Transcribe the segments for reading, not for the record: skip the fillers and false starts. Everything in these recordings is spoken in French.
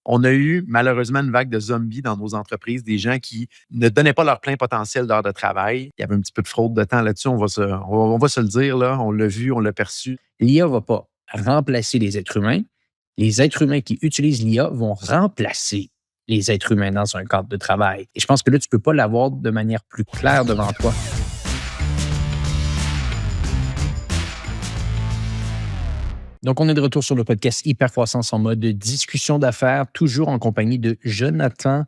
On a eu malheureusement une vague de zombies dans nos entreprises, des gens qui ne donnaient pas leur plein potentiel d'heures de travail. Il y avait un petit peu de fraude de temps là-dessus, on va se le dire, là, on l'a vu, on l'a perçu. L'IA ne va pas remplacer les êtres humains. Les êtres humains qui utilisent l'IA vont remplacer les êtres humains dans un cadre de travail. Et je pense que là, tu ne peux pas l'avoir de manière plus claire devant toi. Donc, on est de retour sur le podcast Hypercroissance en mode discussion d'affaires, toujours en compagnie de Jonathan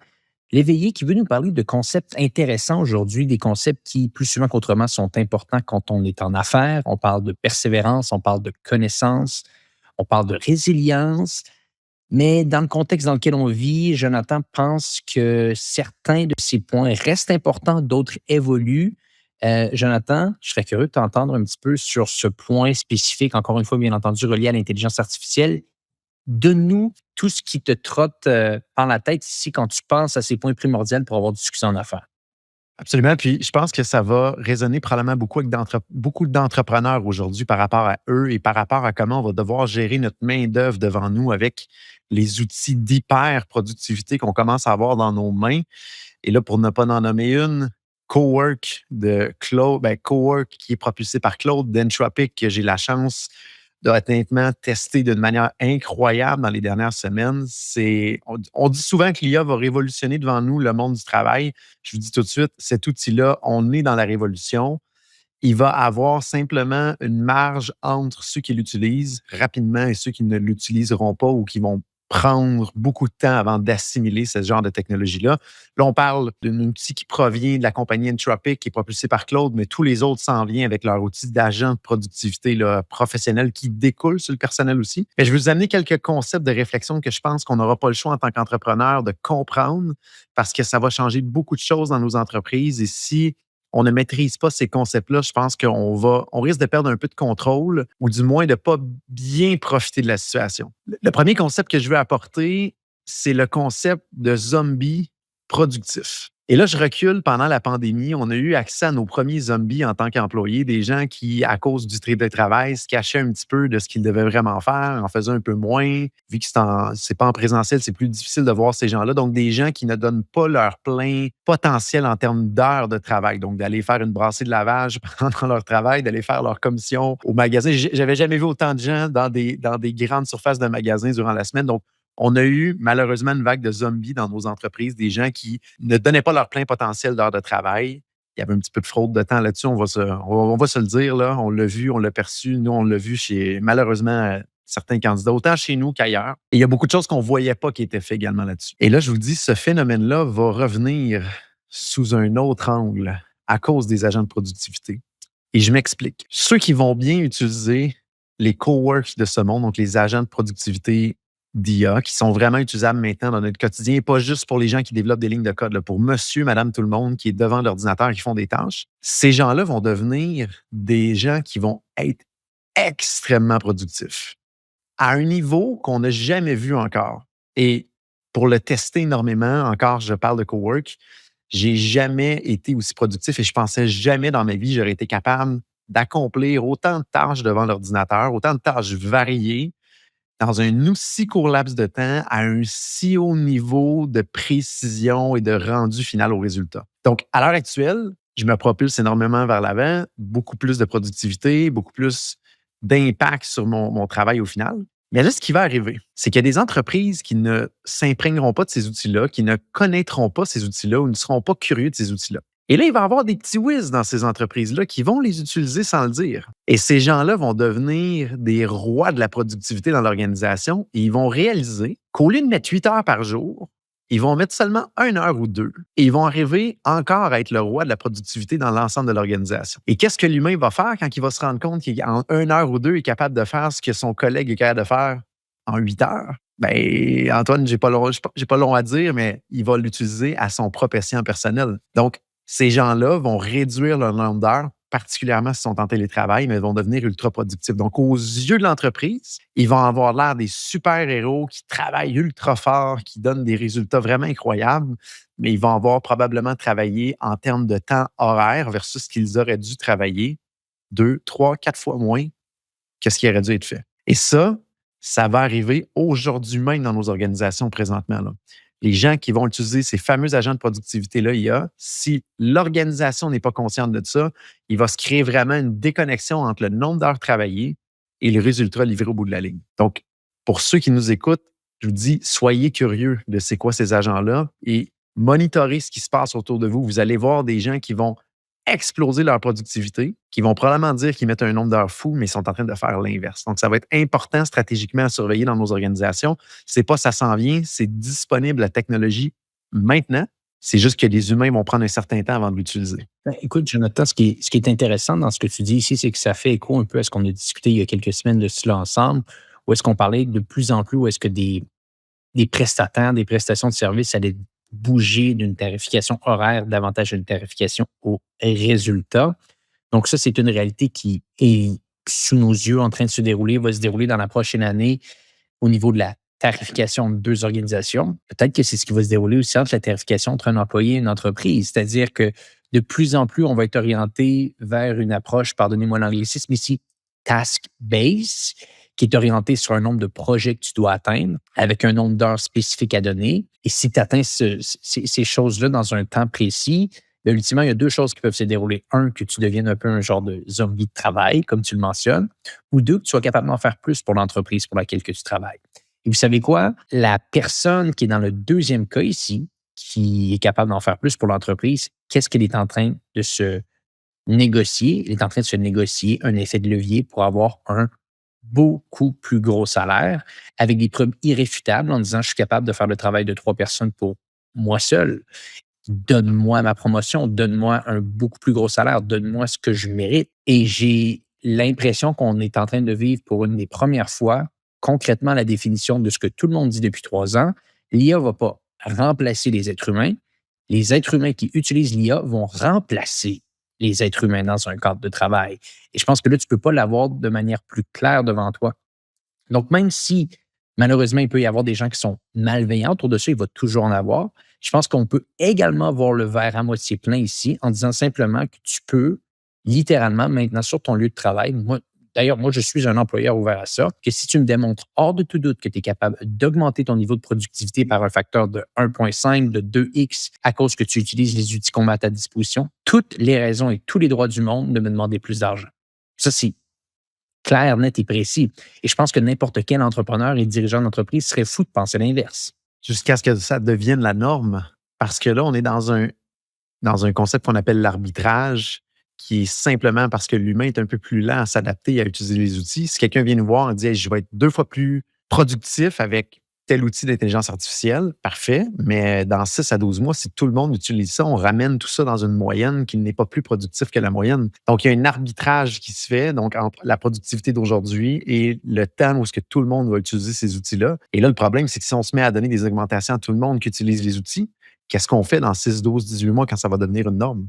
Léveillé qui veut nous parler de concepts intéressants aujourd'hui, des concepts qui, plus souvent qu'autrement, sont importants quand on est en affaires. On parle de persévérance, on parle de connaissance, on parle de résilience. Mais dans le contexte dans lequel on vit, Jonathan pense que certains de ces points restent importants, d'autres évoluent. Jonathan, je serais curieux de t'entendre un petit peu sur ce point spécifique, encore une fois, bien entendu, relié à l'intelligence artificielle. Donne-nous tout ce qui te trotte par la tête ici quand tu penses à ces points primordiaux pour avoir du succès en affaires. Absolument. Puis je pense que ça va résonner probablement beaucoup avec beaucoup d'entrepreneurs aujourd'hui par rapport à eux et par rapport à comment on va devoir gérer notre main-d'œuvre devant nous avec les outils d'hyper-productivité qu'on commence à avoir dans nos mains. Et là, pour ne pas en nommer une, Cowork de Claude, Cowork qui est propulsé par Claude d'Entropic, que j'ai la chance de honnêtement tester d'une manière incroyable dans les dernières semaines. On dit souvent que l'IA va révolutionner devant nous le monde du travail. Je vous dis tout de suite, cet outil-là, on est dans la révolution. Il va avoir simplement une marge entre ceux qui l'utilisent rapidement et ceux qui ne l'utiliseront pas ou qui vont prendre beaucoup de temps avant d'assimiler ce genre de technologie-là. Là, on parle d'un outil qui provient de la compagnie Entropic, qui est propulsé par Claude, mais tous les autres s'en viennent avec leur outil d'agent de productivité là, professionnel qui découle sur le personnel aussi. Mais je vais vous amener quelques concepts de réflexion que je pense qu'on n'aura pas le choix en tant qu'entrepreneur de comprendre parce que ça va changer beaucoup de choses dans nos entreprises. Et si on ne maîtrise pas ces concepts-là, je pense on risque de perdre un peu de contrôle ou du moins de ne pas bien profiter de la situation. Le premier concept que je veux apporter, c'est le concept de zombie productif. Et là, je recule pendant la pandémie. On a eu accès à nos premiers zombies en tant qu'employés, des gens qui, à cause du télétravail, se cachaient un petit peu de ce qu'ils devaient vraiment faire, en faisaient un peu moins. Vu que c'est pas en présentiel, c'est plus difficile de voir ces gens-là. Donc, des gens qui ne donnent pas leur plein potentiel en termes d'heures de travail. Donc, d'aller faire une brassée de lavage pendant leur travail, d'aller faire leur commission au magasin. J'avais jamais vu autant de gens dans des grandes surfaces de magasins durant la semaine. Donc, on a eu malheureusement une vague de zombies dans nos entreprises, des gens qui ne donnaient pas leur plein potentiel d'heures de travail. Il y avait un petit peu de fraude de temps là-dessus, on va se le dire, là, on l'a vu, on l'a perçu, nous, on l'a vu chez malheureusement certains candidats, autant chez nous qu'ailleurs. Et il y a beaucoup de choses qu'on ne voyait pas qui étaient faites également là-dessus. Et là, je vous dis, ce phénomène-là va revenir sous un autre angle à cause des agents de productivité. Et je m'explique. Ceux qui vont bien utiliser les coworks de ce monde, donc les agents de productivité d'IA qui sont vraiment utilisables maintenant dans notre quotidien, et pas juste pour les gens qui développent des lignes de code, là, pour monsieur, madame, tout le monde qui est devant l'ordinateur et qui font des tâches. Ces gens-là vont devenir des gens qui vont être extrêmement productifs à un niveau qu'on n'a jamais vu encore. Et pour le tester énormément, encore, je parle de cowork, j'ai jamais été aussi productif et je pensais jamais dans ma vie j'aurais été capable d'accomplir autant de tâches devant l'ordinateur, autant de tâches variées dans un aussi court laps de temps, à un si haut niveau de précision et de rendu final au résultat. Donc, à l'heure actuelle, je me propulse énormément vers l'avant, beaucoup plus de productivité, beaucoup plus d'impact sur mon travail au final. Mais là, ce qui va arriver, c'est qu'il y a des entreprises qui ne s'imprégneront pas de ces outils-là, qui ne connaîtront pas ces outils-là ou ne seront pas curieux de ces outils-là. Et là, il va y avoir des petits whiz dans ces entreprises-là qui vont les utiliser sans le dire. Et ces gens-là vont devenir des rois de la productivité dans l'organisation et ils vont réaliser qu'au lieu de mettre 8 heures par jour, ils vont mettre seulement 1 heure ou 2 et ils vont arriver encore à être le roi de la productivité dans l'ensemble de l'organisation. Et qu'est-ce que l'humain va faire quand il va se rendre compte qu'en 1 heure ou 2, il est capable de faire ce que son collègue est capable de faire en 8 heures? Ben, Antoine, j'ai pas long à dire, mais il va l'utiliser à son propre escient personnel. Donc, ces gens-là vont réduire leur nombre d'heures, particulièrement s'ils sont en télétravail, mais vont devenir ultra productifs. Donc, aux yeux de l'entreprise, ils vont avoir l'air des super-héros qui travaillent ultra fort, qui donnent des résultats vraiment incroyables, mais ils vont avoir probablement travaillé en termes de temps horaire versus ce qu'ils auraient dû travailler 2, 3, 4 fois moins que ce qui aurait dû être fait. Et ça, Ça va arriver aujourd'hui même dans nos organisations présentement, là. Les gens qui vont utiliser ces fameux agents de productivité-là, IA, si l'organisation n'est pas consciente de ça, il va se créer vraiment une déconnexion entre le nombre d'heures travaillées et les résultats livrés au bout de la ligne. Donc, pour ceux qui nous écoutent, je vous dis, soyez curieux de c'est quoi ces agents-là et monitorez ce qui se passe autour de vous. Vous allez voir des gens qui vont exploser leur productivité, qui vont probablement dire qu'ils mettent un nombre d'heures fou, mais ils sont en train de faire l'inverse. Donc, ça va être important stratégiquement à surveiller dans nos organisations. C'est pas ça s'en vient, c'est disponible la technologie maintenant. C'est juste que les humains vont prendre un certain temps avant de l'utiliser. Ben, écoute, Jonathan, ce qui est intéressant dans ce que tu dis ici, c'est que ça fait écho un peu à ce qu'on a discuté il y a quelques semaines de cela ensemble, où est-ce qu'on parlait de plus en plus, où est-ce que des prestataires, des prestations de services allaient bouger d'une tarification horaire davantage d'une tarification au résultat. Donc ça, c'est une réalité qui est sous nos yeux en train de se dérouler, va se dérouler dans la prochaine année au niveau de la tarification de 2 organisations. Peut-être que c'est ce qui va se dérouler aussi entre la tarification entre un employé et une entreprise. C'est-à-dire que de plus en plus, on va être orienté vers une approche, pardonnez-moi l'anglicisme ici, task-based, qui est orientée sur un nombre de projets que tu dois atteindre avec un nombre d'heures spécifiques à donner. Et si tu atteins ces choses-là dans un temps précis, bien, ultimement, il y a 2 choses qui peuvent se dérouler. Un, que tu deviennes un peu un genre de zombie de travail, comme tu le mentionnes, ou 2, que tu sois capable d'en faire plus pour l'entreprise pour laquelle que tu travailles. Et vous savez quoi? La personne qui est dans le deuxième cas ici, qui est capable d'en faire plus pour l'entreprise, qu'est-ce qu'elle est en train de se négocier? Elle est en train de se négocier un effet de levier pour avoir un beaucoup plus gros salaire avec des preuves irréfutables en disant: «Je suis capable de faire le travail de 3 personnes pour moi seul. Donne-moi ma promotion, donne-moi un beaucoup plus gros salaire, donne-moi ce que je mérite». Et j'ai l'impression qu'on est en train de vivre pour une des premières fois concrètement la définition de ce que tout le monde dit depuis 3 ans. L'IA ne va pas remplacer les êtres humains. Les êtres humains qui utilisent l'IA vont remplacer les êtres humains dans un cadre de travail. Et je pense que là, tu ne peux pas l'avoir de manière plus claire devant toi. Donc, même si, malheureusement, il peut y avoir des gens qui sont malveillants autour de ça, il va toujours en avoir. Je pense qu'on peut également voir le verre à moitié plein ici en disant simplement que tu peux, littéralement, maintenant, sur ton lieu de travail, moi, je suis un employeur ouvert à ça, que si tu me démontres hors de tout doute que tu es capable d'augmenter ton niveau de productivité par un facteur de 1,5, de 2x, à cause que tu utilises les outils qu'on met à ta disposition, toutes les raisons et tous les droits du monde de me demander plus d'argent. Ça, c'est clair, net et précis. Et je pense que n'importe quel entrepreneur et dirigeant d'entreprise serait fou de penser l'inverse. Jusqu'à ce que ça devienne la norme. Parce que là, on est dans un concept qu'on appelle l'arbitrage, qui est simplement parce que l'humain est un peu plus lent à s'adapter à utiliser les outils. Si quelqu'un vient nous voir et dit: «Hey, je vais être 2 fois plus productif avec tel outil d'intelligence artificielle», parfait, mais dans 6 à 12 mois, si tout le monde utilise ça, on ramène tout ça dans une moyenne qui n'est pas plus productif que la moyenne. Donc, il y a un arbitrage qui se fait donc entre la productivité d'aujourd'hui et le temps où est-ce que tout le monde va utiliser ces outils-là. Et là, le problème, c'est que si on se met à donner des augmentations à tout le monde qui utilise les outils, qu'est-ce qu'on fait dans 6, 12, 18 mois quand ça va devenir une norme?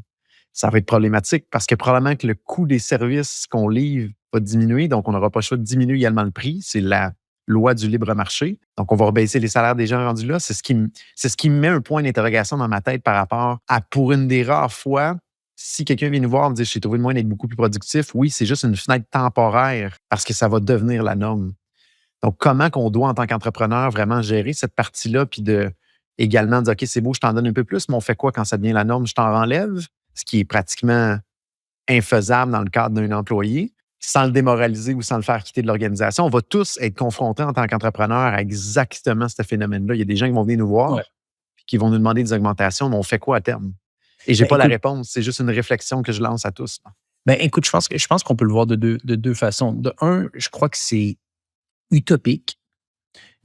Ça va être problématique parce que probablement que le coût des services qu'on livre va diminuer, donc on n'aura pas le choix de diminuer également le prix. C'est la loi du libre marché. Donc, on va rebaisser les salaires des gens rendus là. C'est ce qui me met un point d'interrogation dans ma tête par rapport à, pour une des rares fois, si quelqu'un vient nous voir et me dit: «J'ai trouvé le moyen d'être beaucoup plus productif», oui, c'est juste une fenêtre temporaire parce que ça va devenir la norme. Donc, comment qu'on doit, en tant qu'entrepreneur, vraiment gérer cette partie-là, puis de également dire: «OK, c'est beau, je t'en donne un peu plus, mais on fait quoi quand ça devient la norme? Je t'en enlève», ce qui est pratiquement infaisable dans le cadre d'un employé, sans le démoraliser ou sans le faire quitter de l'organisation. On va tous être confrontés en tant qu'entrepreneurs à exactement ce phénomène-là. Il y a des gens qui vont venir nous voir, Ouais. puis qui vont nous demander des augmentations, mais on fait quoi à terme? Et j'ai Ben, pas la écoute, réponse, c'est juste une réflexion que je lance à tous. écoute, je pense qu'on peut le voir de deux façons. De un, je crois que c'est utopique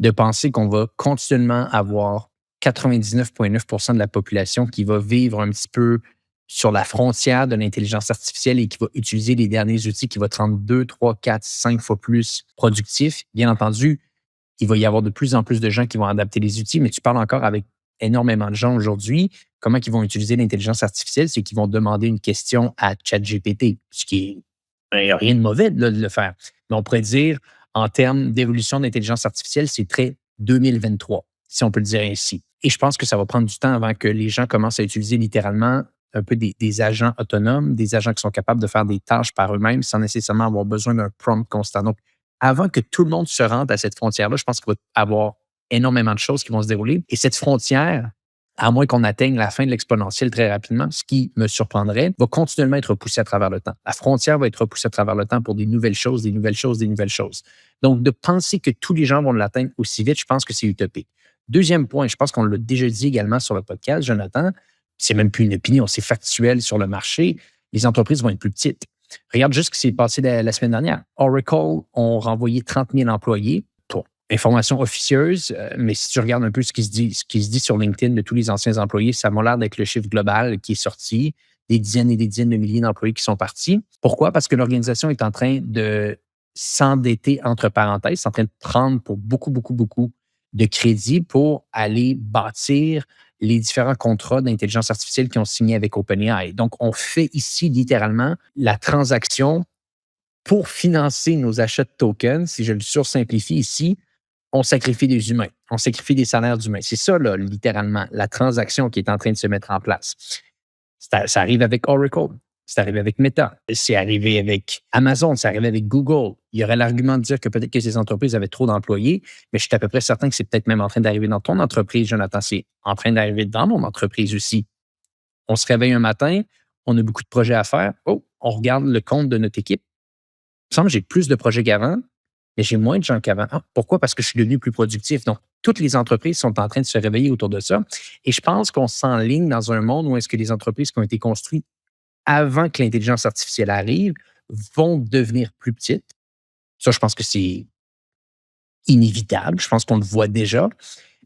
de penser qu'on va continuellement avoir 99,9% de la population qui va vivre un petit peu sur la frontière de l'intelligence artificielle et qui va utiliser les derniers outils qui vont te rendre 2, 3, 4, 5 fois plus productif. Bien entendu, il va y avoir de plus en plus de gens qui vont adapter les outils, mais tu parles encore avec énormément de gens aujourd'hui. Comment ils vont utiliser l'intelligence artificielle? C'est qu'ils vont demander une question à ChatGPT, ce qui est il n'y a rien de mauvais de le faire. Mais on pourrait dire, en termes d'évolution de l'intelligence artificielle, c'est très 2023, si on peut le dire ainsi. Et je pense que ça va prendre du temps avant que les gens commencent à utiliser littéralement un peu des agents autonomes, des agents qui sont capables de faire des tâches par eux-mêmes sans nécessairement avoir besoin d'un prompt constant. Donc, avant que tout le monde se rende à cette frontière-là, je pense qu'il va y avoir énormément de choses qui vont se dérouler. Et cette frontière, à moins qu'on atteigne la fin de l'exponentielle très rapidement, ce qui me surprendrait, va continuellement être repoussée à travers le temps. La frontière va être repoussée à travers le temps pour des nouvelles choses, des nouvelles choses, des nouvelles choses. Donc, de penser que tous les gens vont l'atteindre aussi vite, je pense que c'est utopique. Deuxième point, je pense qu'on l'a déjà dit également sur le podcast, Jonathan, c'est même plus une opinion, c'est factuel sur le marché, les entreprises vont être plus petites. Regarde juste ce qui s'est passé la semaine dernière. Oracle ont renvoyé 30 000 employés pour information officieuse, mais si tu regardes un peu ce qui se dit sur LinkedIn de tous les anciens employés, ça m'a l'air d'être le chiffre global qui est sorti, des dizaines et des dizaines de milliers d'employés qui sont partis. Pourquoi? Parce que l'organisation est en train de s'endetter, entre parenthèses, c'est en train de prendre pour beaucoup, beaucoup, beaucoup de crédit pour aller bâtir les différents contrats d'intelligence artificielle qui ont signé avec OpenAI. Donc, on fait ici littéralement la transaction pour financer nos achats de tokens. Si je le sursimplifie ici, on sacrifie des humains, on sacrifie des salaires d'humains. C'est ça, là, littéralement, la transaction qui est en train de se mettre en place. Ça arrive avec Oracle. C'est arrivé avec Meta, c'est arrivé avec Amazon, c'est arrivé avec Google. Il y aurait l'argument de dire que peut-être que ces entreprises avaient trop d'employés, mais je suis à peu près certain que c'est peut-être même en train d'arriver dans ton entreprise, Jonathan. C'est en train d'arriver dans mon entreprise aussi. On se réveille un matin, on a beaucoup de projets à faire. Oh, on regarde le compte de notre équipe. Il me semble que j'ai plus de projets qu'avant, mais j'ai moins de gens qu'avant. Ah, pourquoi? Parce que je suis devenu plus productif. Donc, toutes les entreprises sont en train de se réveiller autour de ça. Et je pense qu'on s'enligne dans un monde où est-ce que les entreprises qui ont été construites avant que l'intelligence artificielle arrive, vont devenir plus petites. Ça, je pense que c'est inévitable. Je pense qu'on le voit déjà,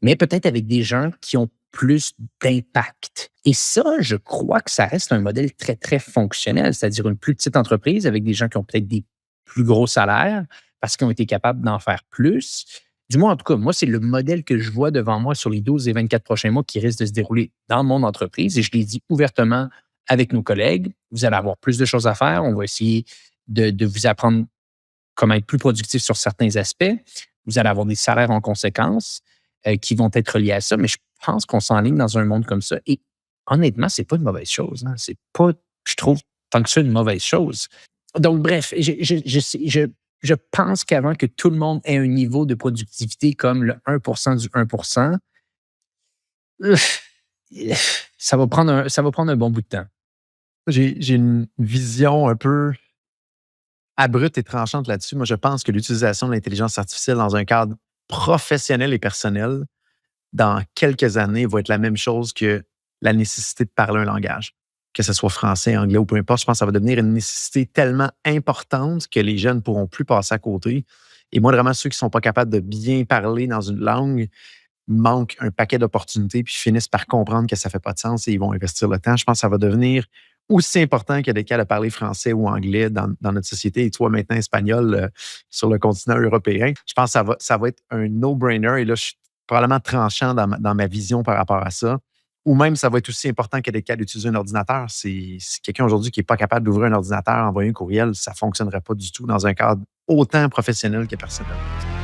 mais peut-être avec des gens qui ont plus d'impact. Et ça, je crois que ça reste un modèle très, très fonctionnel, c'est-à-dire une plus petite entreprise avec des gens qui ont peut-être des plus gros salaires parce qu'ils ont été capables d'en faire plus. Du moins, en tout cas, moi, c'est le modèle que je vois devant moi sur les 12 et 24 prochains mois qui risque de se dérouler dans mon entreprise. Et je l'ai dit ouvertement avec nos collègues, vous allez avoir plus de choses à faire. On va essayer de vous apprendre comment être plus productif sur certains aspects. Vous allez avoir des salaires en conséquence qui vont être liés à ça. Mais je pense qu'on s'enligne dans un monde comme ça. Et honnêtement, c'est pas une mauvaise chose. Hein. C'est pas, je trouve, tant que ça, une mauvaise chose. Donc, bref, je pense qu'avant que tout le monde ait un niveau de productivité comme le 1 du 1 ça va prendre un bon bout de temps. J'ai une vision un peu abrupte et tranchante là-dessus. Moi, je pense que l'utilisation de l'intelligence artificielle dans un cadre professionnel et personnel, dans quelques années, va être la même chose que la nécessité de parler un langage. Que ce soit français, anglais ou peu importe, je pense que ça va devenir une nécessité tellement importante que les jeunes ne pourront plus passer à côté. Et moi, vraiment, ceux qui ne sont pas capables de bien parler dans une langue manquent un paquet d'opportunités puis finissent par comprendre que ça ne fait pas de sens et ils vont investir le temps. Je pense que ça va devenir aussi important qu'il y a des cas de parler français ou anglais dans notre société et toi maintenant espagnol sur le continent européen. Je pense que ça va être un no-brainer et là, je suis probablement tranchant dans ma vision par rapport à ça. Ou même, ça va être aussi important qu'il y ait des cas d'utiliser un ordinateur. Si quelqu'un aujourd'hui qui n'est pas capable d'ouvrir un ordinateur, envoyer un courriel, ça ne fonctionnerait pas du tout dans un cadre autant professionnel que personnel.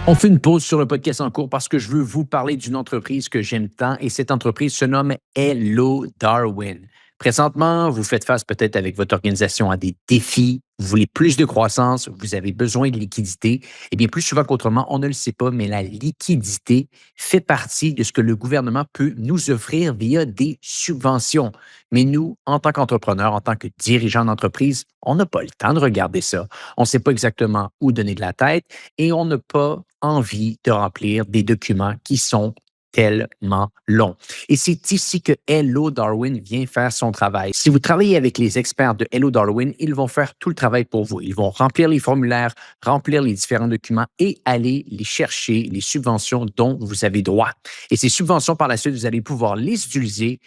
On fait une pause sur le podcast en cours parce que je veux vous parler d'une entreprise que j'aime tant et cette entreprise se nomme Hello Darwin. Présentement, vous faites face peut-être avec votre organisation à des défis, vous voulez plus de croissance, vous avez besoin de liquidité. Eh bien, plus souvent qu'autrement, on ne le sait pas, mais la liquidité fait partie de ce que le gouvernement peut nous offrir via des subventions. Mais nous, en tant qu'entrepreneurs, en tant que dirigeants d'entreprise, on n'a pas le temps de regarder ça. On ne sait pas exactement où donner de la tête et on n'a pas envie de remplir des documents qui sont tellement long. Et c'est ici que Hello Darwin vient faire son travail. Si vous travaillez avec les experts de Hello Darwin, ils vont faire tout le travail pour vous. Ils vont remplir les formulaires, remplir les différents documents et aller les chercher, les subventions dont vous avez droit. Et ces subventions, par la suite, vous allez pouvoir les utiliser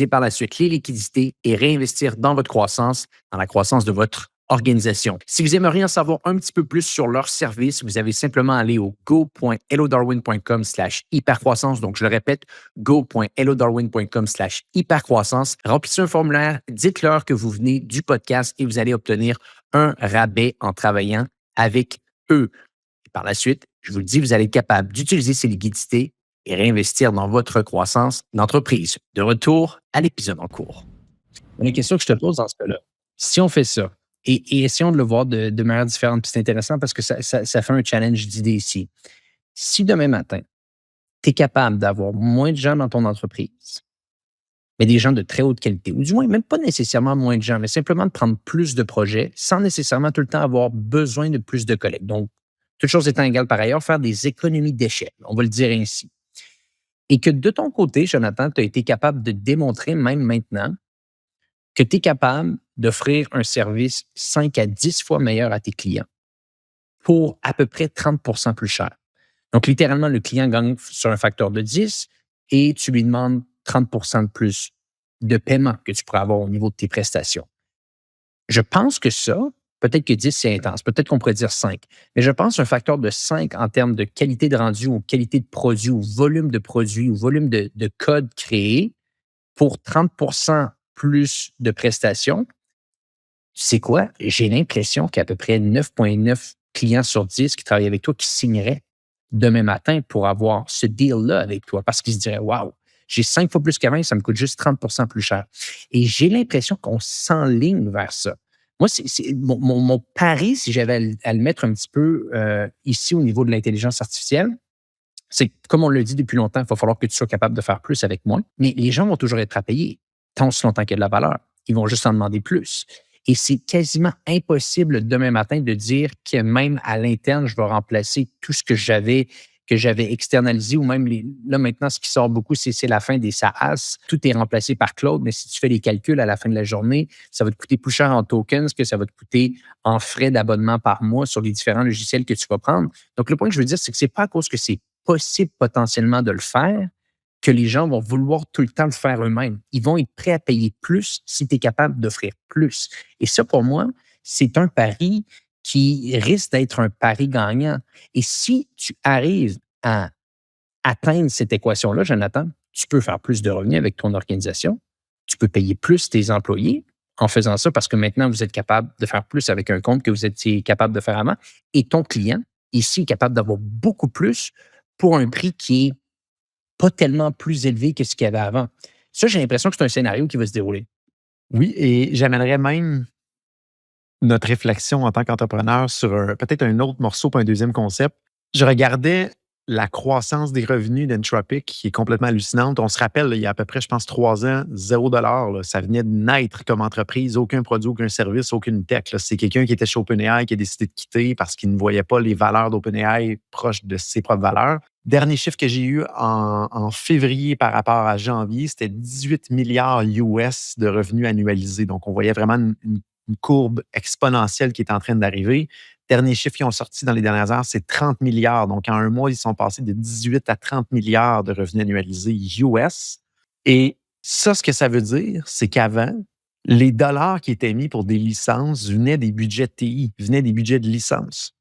par la suite les liquidités et réinvestir dans votre croissance, dans la croissance de votre organisation. Si vous aimeriez en savoir un petit peu plus sur leur service, vous avez simplement à aller au go.hellodarwin.com/hypercroissance. Donc, je le répète, go.hellodarwin.com/hypercroissance. Remplissez un formulaire, dites-leur que vous venez du podcast et vous allez obtenir un rabais en travaillant avec eux. Et par la suite, je vous le dis, vous allez être capable d'utiliser ces liquidités et réinvestir dans votre croissance d'entreprise. De retour à l'épisode en cours. La question que je te pose dans ce cas-là, si on fait ça, Et essayons de le voir de manière différente. Puis c'est intéressant parce que ça fait un challenge d'idées ici. Si demain matin, tu es capable d'avoir moins de gens dans ton entreprise, mais des gens de très haute qualité, ou du moins même pas nécessairement moins de gens, mais simplement de prendre plus de projets sans nécessairement tout le temps avoir besoin de plus de collègues. Donc, toutes choses étant égales par ailleurs, faire des économies d'échelle, on va le dire ainsi. Et que de ton côté, Jonathan, tu as été capable de démontrer, même maintenant, que tu es capable d'offrir un service 5 à 10 fois meilleur à tes clients pour à peu près 30 plus cher. Donc, littéralement, le client gagne sur un facteur de 10 et tu lui demandes 30 de plus de paiement que tu pourrais avoir au niveau de tes prestations. Je pense que ça, peut-être que 10, c'est intense, peut-être qu'on pourrait dire 5, mais je pense un facteur de 5 en termes de qualité de rendu ou qualité de produit ou volume de produit ou volume de code créé pour 30 plus de prestations. Tu sais quoi? J'ai l'impression qu'à peu près 9,9 clients sur 10 qui travaillent avec toi qui signeraient demain matin pour avoir ce deal-là avec toi parce qu'ils se diraient: waouh, j'ai 5 fois plus qu'avant et ça me coûte juste 30 plus cher. Et j'ai l'impression qu'on s'enligne vers ça. Moi, c'est mon pari, si j'avais à le mettre un petit peu ici au niveau de l'intelligence artificielle, c'est que, comme on le dit depuis longtemps, il va falloir que tu sois capable de faire plus avec moins. Mais les gens vont toujours être à payer, tant aussi longtemps qu'il y a de la valeur. Ils vont juste en demander plus. Et c'est quasiment impossible demain matin de dire que même à l'interne, je vais remplacer tout ce que j'avais externalisé ou même là maintenant, ce qui sort beaucoup, c'est la fin des SaaS. Tout est remplacé par cloud, mais si tu fais les calculs à la fin de la journée, ça va te coûter plus cher en tokens que ça va te coûter en frais d'abonnement par mois sur les différents logiciels que tu vas prendre. Donc, le point que je veux dire, c'est que c'est pas à cause que c'est possible potentiellement de le faire que les gens vont vouloir tout le temps le faire eux-mêmes. Ils vont être prêts à payer plus si tu es capable d'offrir plus. Et ça, pour moi, c'est un pari qui risque d'être un pari gagnant. Et si tu arrives à atteindre cette équation-là, Jonathan, tu peux faire plus de revenus avec ton organisation, tu peux payer plus tes employés en faisant ça parce que maintenant, vous êtes capable de faire plus avec un compte que vous étiez capable de faire avant. Et ton client, ici, est capable d'avoir beaucoup plus pour un prix qui est pas tellement plus élevé que ce qu'il y avait avant. Ça, j'ai l'impression que c'est un scénario qui va se dérouler. Oui, et j'amènerais même notre réflexion en tant qu'entrepreneur sur peut-être un autre morceau pour un deuxième concept. Je regardais la croissance des revenus d'Entropic qui est complètement hallucinante. On se rappelle, il y a à peu près, je pense, 3 ans, 0 $. Là, ça venait de naître comme entreprise, aucun produit, aucun service, aucune tech. Là. C'est quelqu'un qui était chez OpenAI qui a décidé de quitter parce qu'il ne voyait pas les valeurs d'OpenAI proches de ses propres valeurs. Dernier chiffre que j'ai eu en février par rapport à janvier, c'était 18 milliards US de revenus annualisés. Donc, on voyait vraiment une courbe exponentielle qui est en train d'arriver. Dernier chiffre qu'ils ont sorti dans les dernières heures, c'est 30 milliards. Donc, en un mois, ils sont passés de 18 à 30 milliards de revenus annualisés US. Et ça, ce que ça veut dire, c'est qu'avant, les dollars qui étaient mis pour des licences venaient des budgets de TI, venaient des budgets de licence.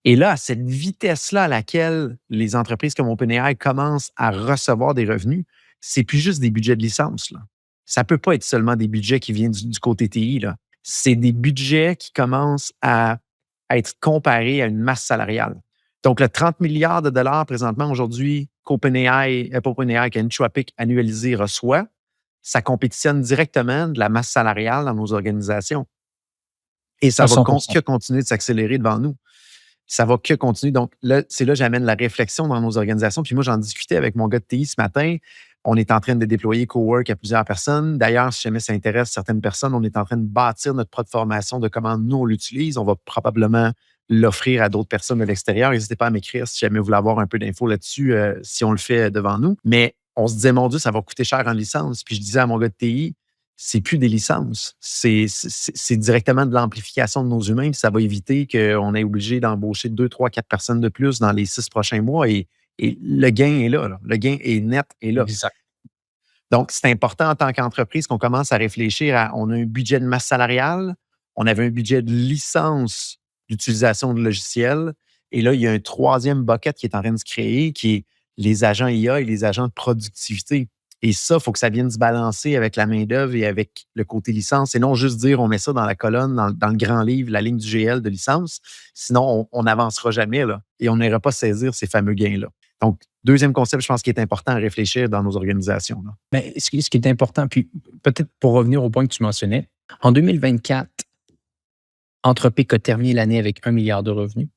Et là, à cette vitesse-là à laquelle les entreprises comme OpenAI commencent à recevoir des revenus, c'est plus juste des budgets de licence. Là. Ça ne peut pas être seulement des budgets qui viennent du côté TI. Là. C'est des budgets qui commencent à être comparés à une masse salariale. Donc, le 30 milliards de dollars présentement aujourd'hui qu'OpenAI, qu'Anthropic annualisé reçoit, ça compétitionne directement de la masse salariale dans nos organisations. Et ça À va 100%. continuer de s'accélérer devant nous. Ça va que continuer. Donc, là, c'est là que j'amène la réflexion dans nos organisations. Puis moi, j'en discutais avec mon gars de TI ce matin. On est en train de déployer Cowork à plusieurs personnes. D'ailleurs, si jamais ça intéresse certaines personnes, on est en train de bâtir notre propre formation de comment nous, on l'utilise. On va probablement l'offrir à d'autres personnes de l'extérieur. N'hésitez pas à m'écrire si jamais vous voulez avoir un peu d'infos là-dessus, si on le fait devant nous. Mais on se disait, mon Dieu, ça va coûter cher en licence. Puis je disais à mon gars de TI, c'est plus des licences. C'est directement de l'amplification de nos humains. Puis ça va éviter qu'on ait obligé d'embaucher 2, 3, 4 personnes de plus dans les 6 prochains mois. Et le gain est là. Le gain est net et là. Exact. Donc, c'est important en tant qu'entreprise qu'on commence à réfléchir à on a un budget de masse salariale, on avait un budget de licence d'utilisation de logiciels. Et là, il y a un troisième bucket qui est en train de se créer, qui est les agents IA et les agents de productivité. Et ça, il faut que ça vienne se balancer avec la main-d'œuvre et avec le côté licence, et non juste dire on met ça dans la colonne, dans le grand livre, la ligne du GL de licence. Sinon, on n'avancera jamais là, et on n'ira pas saisir ces fameux gains-là. Donc, deuxième concept, je pense qu'il est important à réfléchir dans nos organisations. Là. Mais ce qui est important, puis peut-être pour revenir au point que tu mentionnais, en 2024, Anthropic a terminé l'année avec 1 milliard de revenus.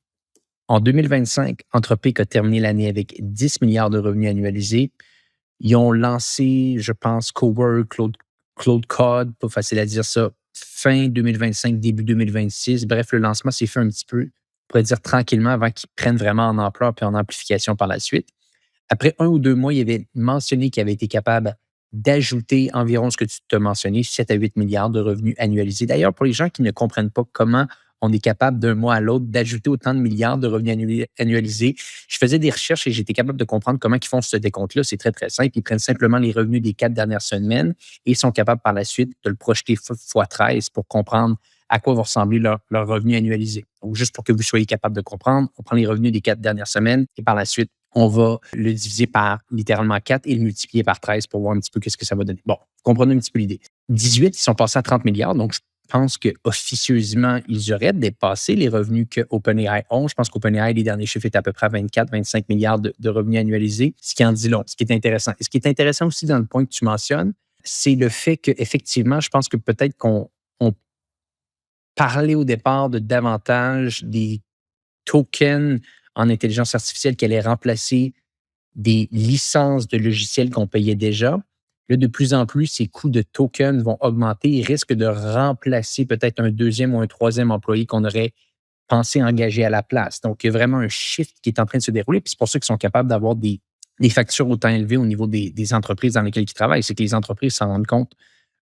En 2025, Anthropic a terminé l'année avec 10 milliards de revenus annualisés. Ils ont lancé, je pense, Cowork, Claude Code, pas facile à dire ça, fin 2025, début 2026. Bref, le lancement s'est fait un petit peu, on pourrait dire tranquillement, avant qu'ils prennent vraiment en ampleur et en amplification par la suite. Après 1 ou 2 mois, il avait mentionné qu'il avait été capable d'ajouter environ ce que tu t'as mentionné, 7 à 8 milliards de revenus annualisés. D'ailleurs, pour les gens qui ne comprennent pas comment on est capable d'un mois à l'autre d'ajouter autant de milliards de revenus annualisés, je faisais des recherches et j'étais capable de comprendre comment ils font ce décompte-là. C'est très, très simple. Ils prennent simplement les revenus des 4 dernières semaines et sont capables par la suite de le projeter fois 13 pour comprendre à quoi vont ressembler leurs revenus annualisés. Donc, juste pour que vous soyez capable de comprendre, on prend les revenus des 4 dernières semaines et par la suite, on va le diviser par littéralement 4 et le multiplier par 13 pour voir un petit peu qu'est-ce que ça va donner. Bon, vous comprenez un petit peu l'idée. 18, ils sont passés à 30 milliards, donc je pense qu'officieusement, ils auraient dépassé les revenus que OpenAI ont. Je pense qu'OpenAI, les derniers chiffres étaient à peu près à 24-25 milliards de revenus annualisés, ce qui en dit long, ce qui est intéressant. Et ce qui est intéressant aussi dans le point que tu mentionnes, c'est le fait qu'effectivement, je pense que peut-être qu'on parlait au départ de davantage des tokens en intelligence artificielle qui allaient remplacer des licences de logiciels qu'on payait déjà. Là, de plus en plus, ces coûts de tokens vont augmenter et risquent de remplacer peut-être un deuxième ou un troisième employé qu'on aurait pensé engager à la place. Donc, il y a vraiment un shift qui est en train de se dérouler. Puis c'est pour ça qu'ils sont capables d'avoir des factures autant élevées au niveau des entreprises dans lesquelles ils travaillent. C'est que les entreprises s'en rendent compte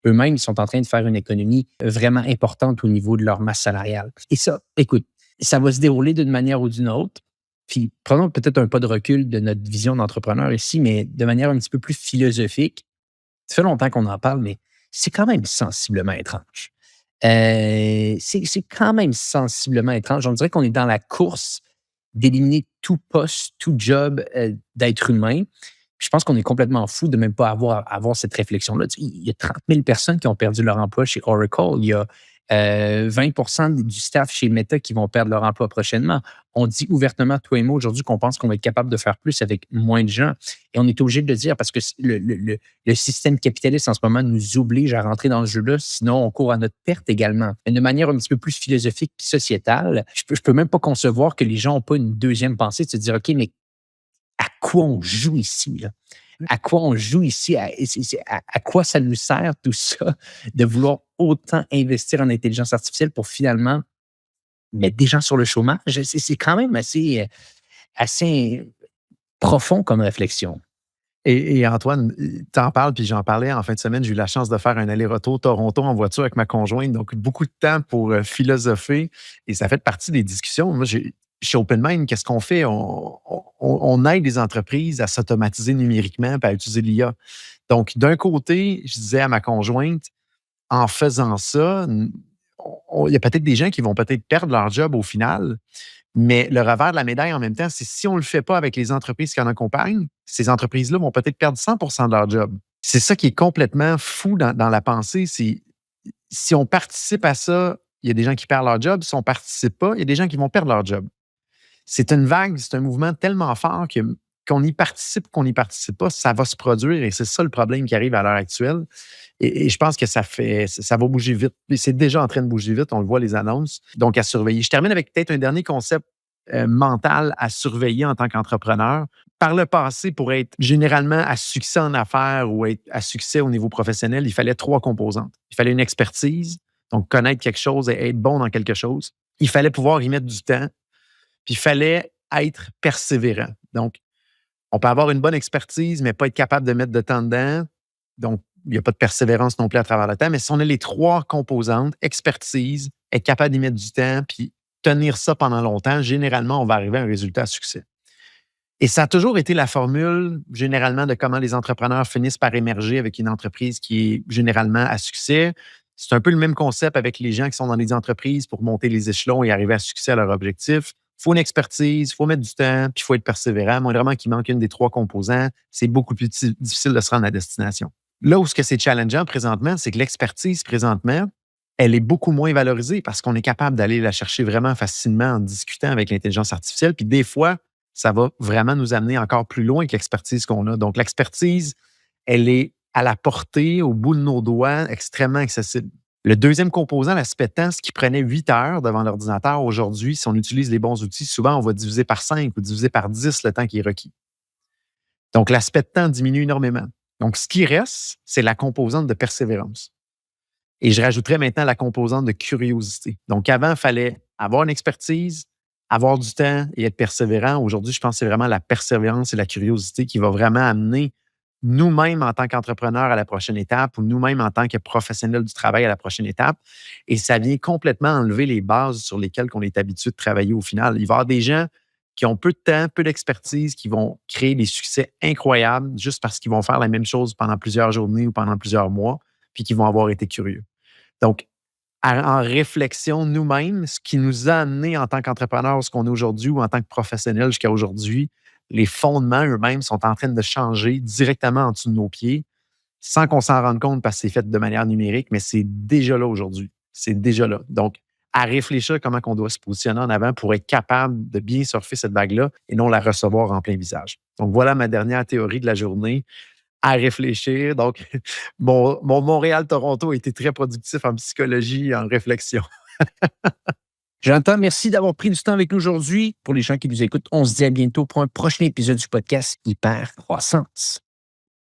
eux-mêmes, ils sont en train de faire une économie vraiment importante au niveau de leur masse salariale. Et ça, écoute, ça va se dérouler d'une manière ou d'une autre. Puis prenons peut-être un pas de recul de notre vision d'entrepreneur ici, mais de manière un petit peu plus philosophique. Ça fait longtemps qu'on en parle, mais c'est quand même sensiblement étrange. C'est quand même sensiblement étrange. On dirait qu'on est dans la course d'éliminer tout poste, tout job d'être humain. Je pense qu'on est complètement fou de même pas avoir cette réflexion-là. Il y a 30 000 personnes qui ont perdu leur emploi chez Oracle. Il y a 20 du staff chez Meta qui vont perdre leur emploi prochainement. On dit ouvertement, toi et moi, aujourd'hui, qu'on pense qu'on va être capable de faire plus avec moins de gens. Et on est obligé de le dire parce que le système capitaliste en ce moment nous oblige à rentrer dans ce jeu-là, sinon on court à notre perte également. Mais de manière un petit peu plus philosophique et sociétale, je peux même pas concevoir que les gens n'ont pas une deuxième pensée de se dire, OK, mais à quoi on joue ici, là? À quoi on joue ici? À quoi ça nous sert tout ça de vouloir autant investir en intelligence artificielle pour finalement mettre des gens sur le chômage? C'est quand même assez profond comme réflexion. Et Antoine, tu en parles, puis j'en parlais en fin de semaine. J'ai eu la chance de faire un aller-retour Toronto en voiture avec ma conjointe. Donc, beaucoup de temps pour philosopher. Et ça fait partie des discussions. Moi, chez OpenMind, qu'est-ce qu'on fait? On aide les entreprises à s'automatiser numériquement et à utiliser l'IA. Donc, d'un côté, je disais à ma conjointe, en faisant ça, il y a peut-être des gens qui vont peut-être perdre leur job au final, mais le revers de la médaille en même temps, c'est si on ne le fait pas avec les entreprises qui en accompagnent, ces entreprises-là vont peut-être perdre 100 de leur job. C'est ça qui est complètement fou dans la pensée. C'est si on participe à ça, il y a des gens qui perdent leur job. Si on ne participe pas, il y a des gens qui vont perdre leur job. C'est une vague, c'est un mouvement tellement fort que qu'on y participe, qu'on n'y participe pas, ça va se produire et c'est ça le problème qui arrive à l'heure actuelle. Et je pense que ça va bouger vite. C'est déjà en train de bouger vite, on le voit, les annonces. Donc, à surveiller. Je termine avec peut-être un dernier concept mental à surveiller en tant qu'entrepreneur. Par le passé, pour être généralement à succès en affaires ou être à succès au niveau professionnel, il fallait 3 composantes. Il fallait une expertise, donc connaître quelque chose et être bon dans quelque chose. Il fallait pouvoir y mettre du temps. Puis il fallait être persévérant. Donc, on peut avoir une bonne expertise, mais pas être capable de mettre de temps dedans. Donc, il n'y a pas de persévérance non plus à travers le temps. Mais si on a les 3 composantes, expertise, être capable d'y mettre du temps, puis tenir ça pendant longtemps, généralement, on va arriver à un résultat à succès. Et ça a toujours été la formule, généralement, de comment les entrepreneurs finissent par émerger avec une entreprise qui est généralement à succès. C'est un peu le même concept avec les gens qui sont dans les entreprises pour monter les échelons et arriver à succès à leur objectif. Il faut une expertise, il faut mettre du temps, puis il faut être persévérant. Moi, vraiment qu'il manque une des 3 composants, c'est beaucoup plus difficile de se rendre à destination. Là où ce que c'est challengeant présentement, c'est que l'expertise présentement, elle est beaucoup moins valorisée parce qu'on est capable d'aller la chercher vraiment facilement en discutant avec l'intelligence artificielle. Puis des fois, ça va vraiment nous amener encore plus loin que l'expertise qu'on a. Donc, l'expertise, elle est à la portée, au bout de nos doigts, extrêmement accessible. Le deuxième composant, l'aspect temps, ce qui prenait 8 heures devant l'ordinateur, aujourd'hui, si on utilise les bons outils, souvent on va diviser par 5 ou diviser par 10 le temps qui est requis. Donc, l'aspect de temps diminue énormément. Donc, ce qui reste, c'est la composante de persévérance. Et je rajouterais maintenant la composante de curiosité. Donc, avant, il fallait avoir une expertise, avoir du temps et être persévérant. Aujourd'hui, je pense que c'est vraiment la persévérance et la curiosité qui va vraiment amener nous-mêmes en tant qu'entrepreneurs à la prochaine étape ou nous-mêmes en tant que professionnels du travail à la prochaine étape. Et ça vient complètement enlever les bases sur lesquelles on est habitué de travailler au final. Il va y avoir des gens qui ont peu de temps, peu d'expertise, qui vont créer des succès incroyables juste parce qu'ils vont faire la même chose pendant plusieurs journées ou pendant plusieurs mois, puis qu'ils vont avoir été curieux. Donc, en réflexion nous-mêmes, ce qui nous a amené en tant qu'entrepreneurs, ce qu'on est aujourd'hui ou en tant que professionnels jusqu'à aujourd'hui, les fondements eux-mêmes sont en train de changer directement en dessous de nos pieds sans qu'on s'en rende compte parce que c'est fait de manière numérique, mais c'est déjà là aujourd'hui. C'est déjà là. Donc, à réfléchir comment on doit se positionner en avant pour être capable de bien surfer cette vague-là et non la recevoir en plein visage. Donc, voilà ma dernière théorie de la journée à réfléchir. Donc, mon Montréal-Toronto a été très productif en psychologie et en réflexion. Jonathan, merci d'avoir pris du temps avec nous aujourd'hui. Pour les gens qui nous écoutent, on se dit à bientôt pour un prochain épisode du podcast Hyper Croissance.